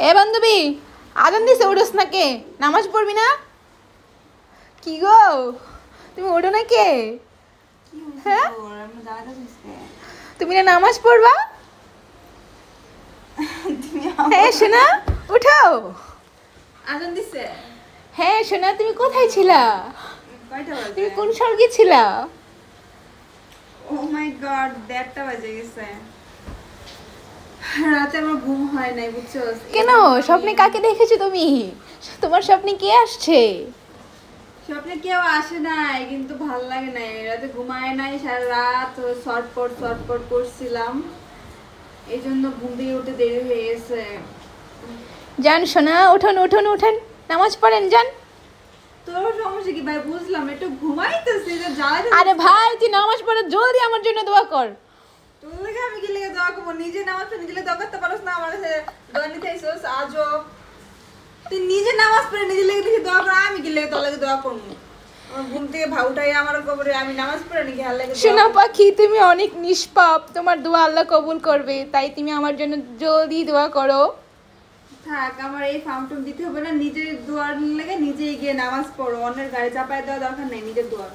এ বান্ধবী, আজান দিছে, উঠোস না কে? নামাজ পড়বি না? কি গো, তুমি ওঠো না কে? হ্যাঁ, তুমি না নামাজ পড়বা? হ্যাঁ শোনা, উঠো। আজান দিছে? হ্যাঁ শোনা, তুমি কোথায় ছিলা? তুমি কোন স্বর্গে ছিলা? ও মাই গড, 1:30 বাজে গেছে। রাতে আমার ঘুম হয় নাই, বুঝছো? কেন, স্বপ্নে কাকে দেখেছো তুমি? তোমার স্বপ্নে কে আসছে? স্বপ্নে কেউ আসে নাই, কিন্তু ভাল লাগে নাই, রাতে ঘুমায় নাই, সারা রাত শর্টপট করছিলাম, এই জন্য ঘুম থেকে উঠতে দেরি হয়ে গেছে। যান শোনা, উঠুন উঠুন উঠেন, নামাজ পড়েন যান। তোর সমস্যা কি ভাই? বুঝলাম, একটু ঘুমাইতেছি। আরে ভাই, তুই নামাজ পড়ে জলদি আমার জন্য দোয়া কর। তোর লেগে আমি কি লেগে দোয়া করবো? নিজে নামাজ পড়ে নিজে দোয়া করতে পারোস না? আমার কাছে দোয়া নিতে আইসোস আজও? তুই নিজে নামাজ পড়ে নিজে লেগে নিজে দোয়া কর, আমি কি লেগে তোর লেগে দোয়া করবো? আমার ঘুম থেকে ভাউটাই আমার কবরে, আমি নামাজ পড়ে নাকি হার লেগে? সোনা পাখি, তুমি অনেক নিষ্পাপ, তোমার দোয়া আল্লাহ কবুল করবে, তাই তুমি আমার জন্য জলদি দোয়া করো। থাক, আমার এই ফাউন্টেন দিতে হবে না, নিজের দোয়ার লেগে নিজেই গিয়ে নামাজ পড়ো, অন্যের গাড়ি চাপায় দেওয়া দরকার নেই, নিজের দোয়া।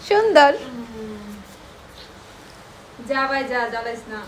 সুন্দর। যা ভাই যা, জ্বালাইস না।